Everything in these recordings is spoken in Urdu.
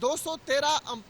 213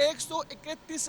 131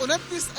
29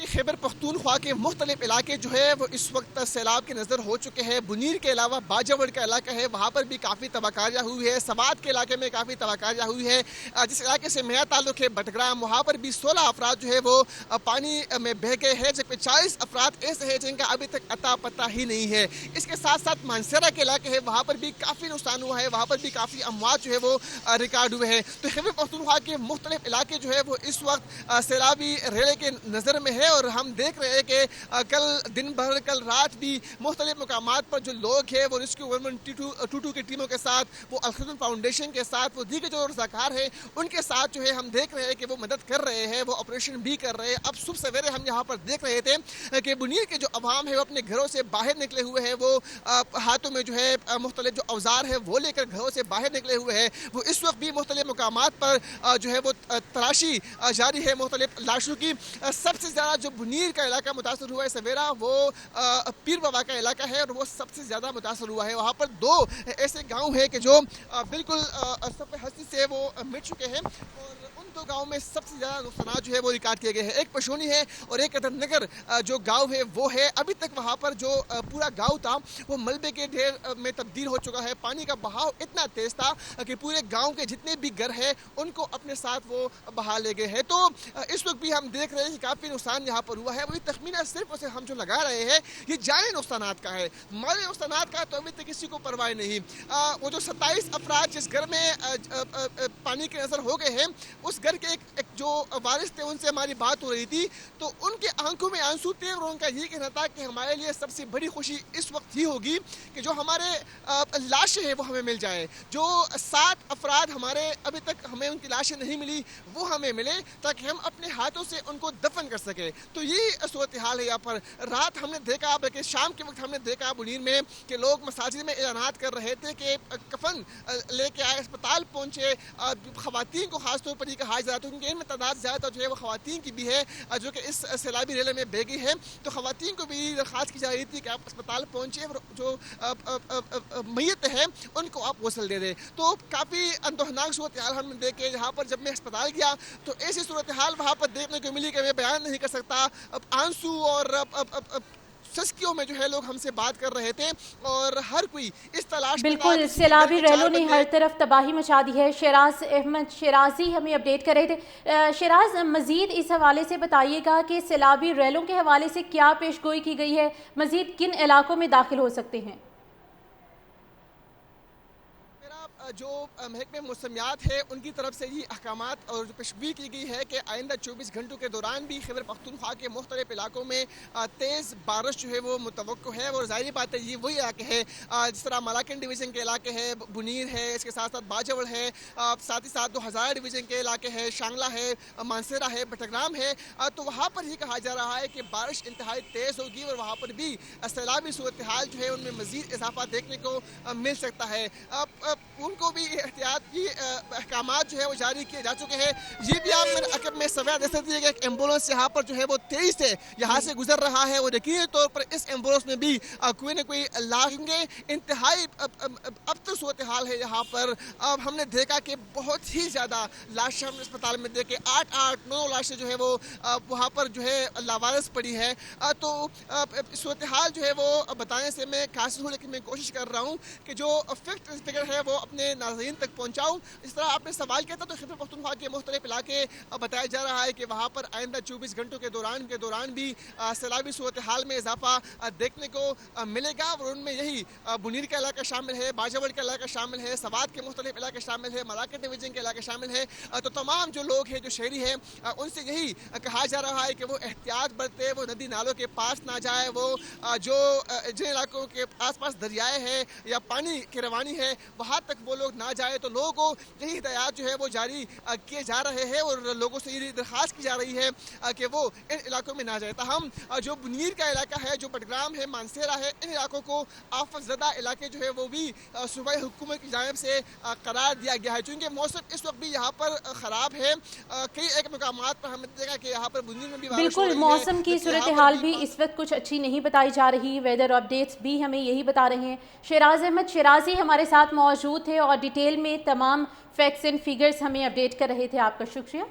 کہ خیبر پختونخوا کے مختلف علاقے جو ہے وہ اس وقت سیلاب کے نظر ہو چکے ہیں. بنیر کے علاوہ باجوڑ کا علاقہ ہے, وہاں پر بھی کافی تباہ کاریاں ہوئی ہے. سوات کے علاقے میں کافی تباہ کاریاں ہوئی ہے. جس علاقے سے میرا تعلق ہے بٹگرام, وہاں پر بھی 16 افراد جو ہے وہ پانی میں بہہ گئے ہیں, جبکہ 40 افراد ایسے ہیں جن کا ابھی تک اتا پتہ ہی نہیں ہے. اس کے ساتھ ساتھ مانسیرا کے علاقے ہے, وہاں پر بھی کافی نقصان ہوا ہے, وہاں پر بھی کافی اموات جو ہے وہ ریکارڈ ہوئے ہیں. تو خیبر پختونخوا کے مختلف علاقے جو ہے وہ اس وقت سیلابی ریلے کے نظر میں ہے, اور ہم دیکھ رہے ہیں کہ کل دن بھر, کل رات بھی مختلف مقامات پر جو لوگ ہیں وہ ریسکیو 122 کی ٹیموں کے ساتھ, وہ الخدمت فاؤنڈیشن کے ساتھ, وہ دیگر جو رضاکار ہیں ان کے ساتھ جو ہے ہم دیکھ رہے ہیں کہ وہ مدد کر رہے ہیں, وہ آپریشن بھی کر رہے ہیں. اب صبح سویرے ہم یہاں پر دیکھ رہے تھے کہ بنیر کے جو عوام ہے وہ اپنے گھروں سے باہر نکلے ہوئے ہیں, وہ ہاتھوں میں جو ہے مختلف جو اوزار ہے وہ لے کر گھروں سے باہر نکلے ہوئے ہیں. وہ اس وقت بھی مختلف مقامات پر جو ہے وہ تلاشی جاری ہے مختلف لاشوں کی. سب سے زیادہ جو بنیر کا علاقہ متاثر ہوا ہے سویرا, وہ پیر بابا کا علاقہ ہے, اور وہ سب سے زیادہ متاثر ہوا ہے. وہاں پر 2 ایسے گاؤں ہیں کہ جو بالکل صفحہ ہستی سے وہ مٹ چکے ہیں, اور ان 2 گاؤں میں سب سے زیادہ نقصانات جو ہے وہ ریکارڈ کیے گئے ہیں. ایک پشونی ہے اور ایک ادر نگر جو گاؤں ہے وہ ہے. ابھی تک وہاں پر جو پورا گاؤں تھا وہ ملبے کے ڈھیر میں تبدیل ہو چکا ہے. پانی کا بہاؤ اتنا تیز تھا کہ پورے گاؤں کے جتنے بھی گھر ہیں ان کو اپنے ساتھ وہ بہا لے گئے ہیں. تو اس وقت بھی ہم دیکھ رہے ہیں کہ کافی نقصان یہاں پر ہوا ہے. وہی تخمینہ صرف اسے ہم جو لگا رہے ہیں یہ جانی نقصانات کا ہے, مالی نقصانات کا تو ابھی تک کسی کو پرواہ نہیں. وہ جو 27 افراد جس گھر میں پانی کے نظر ہو گئے ہیں, اس گھر کے ایک جو وارث تھے ان سے ہماری بات ہو رہی تھی, تو ان کے آنکھوں میں آنسو تھے, اور ان کا یہ کہنا تھا کہ ہمارے لیے سب سے بڑی خوشی اس وقت ہی ہوگی کہ جو ہمارے لاشیں ہیں وہ ہمیں مل جائے. جو 7 افراد ہمارے ابھی تک ہمیں ان کی لاشیں نہیں ملی وہ ہمیں ملے, تاکہ ہم اپنے ہاتھوں سے ان کو دفن کر سکیں. تو یہ صورتحال ہے یہاں پر. رات ہم نے دیکھا, بلکہ شام کے وقت ہم نے دیکھا بنیر میں کہ لوگ مساجد میں اعلانات کر رہے تھے کہ کفن لے کے آئے, اسپتال پہنچے. خواتین کو خاص طور پر یہ کہا جاتا ہے کیونکہ ان میں تعداد زیادہ جو ہے وہ خواتین کی بھی ہے جو کہ اس سیلابی ریلے میں بہہ گئی ہے. تو خواتین کو بھی درخواست کی جا رہی تھی کہ آپ اسپتال پہنچے اور جو میت ہیں ان کو آپ غسل دے دیں. تو کافی اندوہناک صورتحال ہم نے دیکھے. جہاں پر جب میں اسپتال گیا تو ایسی صورتحال وہاں پر دیکھنے کو ملی کہ میں بیان نہیں کر سکتا. آنسو اور سسکیوں میں جو ہے لوگ ہم سے بات کر رہے تھے, اور ہر کوئی اس تلاش میں تھا. بالکل, سیلابی ریلوں نے ہر طرف تباہی مچا دی ہے. شیراز احمد شیرازی ہمیں اپڈیٹ کر رہے تھے. شیراز, مزید اس حوالے سے بتائیے گا کہ سیلابی ریلوں کے حوالے سے کیا پیش گوئی کی گئی ہے, مزید کن علاقوں میں داخل ہو سکتے ہیں؟ جو محکمہ موسمیات ہے ان کی طرف سے یہ احکامات اور پیشگوئی کی گئی ہے کہ آئندہ 24 گھنٹوں کے دوران بھی خیبر پختونخوا کے مختلف علاقوں میں تیز بارش جو ہے وہ متوقع ہے. اور ظاہری بات ہے یہ وہی علاقے ہے جس طرح ملاکن ڈویژن کے علاقے ہے, بنیر ہے, اس کے ساتھ ساتھ باجوڑ ہے, ساتھ ہی ساتھ 2000 ڈویژن کے علاقے ہے, شانگلہ ہے, مانسیرا ہے, بٹگرام ہے. تو وہاں پر یہ کہا جا رہا ہے کہ بارش انتہائی تیز ہوگی, اور وہاں پر بھی سیلابی صورتحال جو ہے ان میں مزید اضافہ دیکھنے کو مل سکتا ہے. ان کو بھی احتیاطی احکامات جو ہے وہ جاری کیے جا چکے ہیں. یہ بھی آپ میں سویہ دے سکتی ہے کہ ایک ایمبولینس یہاں پر جو ہے وہ تیزی سے یہاں سے گزر رہا ہے, اور یقینی طور پر اس ایمبولینس میں بھی کوئی نہ کوئی لاگیں گے. انتہائی ابتر صورتحال ہے یہاں پر. ہم نے دیکھا کہ بہت ہی زیادہ لاشیں ہم نے اسپتال میں دیکھے, 8-9 لاشیں جو ہے وہ وہاں پر جو ہے لاوارث پڑی ہے. تو صورتحال جو ہے وہ بتانے سے میں قاصر ہوں, لیکن میں کوشش کر رہا ہوں کہ جو فگر ہے وہ اپنے ناظرین تک پہنچاؤں. اس طرح آپ نے سوال کیا تھا تو خیبر پختونخوا کے مختلف علاقے بتایا جا رہا ہے کہ وہاں پر آئندہ 24 گھنٹوں کے دوران بھی سیلابی صورتحال میں اضافہ دیکھنے کو ملے گا, اور ان میں یہی بنیر کا علاقہ شامل ہے, باجوڑ کا علاقہ شامل ہے, سوات کے مختلف علاقے شامل ہے, ملاکن ڈویژن کے علاقے شامل ہے. تو تمام جو لوگ ہیں, جو شہری ہیں, ان سے یہی کہا جا رہا ہے کہ وہ احتیاط برتے, وہ ندی نالوں کے پاس نہ جائے, وہ جو جن علاقوں کے آس پاس دریائے ہیں یا پانی کی روانی ہے وہاں تک وہ لوگ نہ جائے. تو لوگوں کو یہی ہدایات جو ہے وہ جاری کیے جا رہے ہیں, اور لوگوں سے یہ درخواست کی جا رہی ہے کہ وہ ان علاقوں میں نہ جائے. تاہم جو بنیر کا علاقہ ہے, جو بٹگرام ہے, مانسیرا ہے, ان علاقوں کو آفت زدہ علاقے جو ہے وہ بھی صوبائی حکومت کی جانب سے قرار دیا گیا ہے. چونکہ موسم اس وقت بھی یہاں پر خراب ہے, کئی ایک مقامات پر ہم نے دیکھا کہ یہاں پر بنیر میں بھی بارش ہو رہی ہے. بالکل, موسم کی صورتحال بھی اس وقت کچھ اچھی نہیں بتائی جا رہی. ویدر اپڈیٹس بھی ہمیں یہی بتا رہے ہیں. شیراز احمد شیرازی ہمارے ساتھ موجود تھے اور ڈیٹیل میں تمام فیکٹس اینڈ فیگرز ہمیں اپڈیٹ کر رہے تھے. آپ کا شکریہ.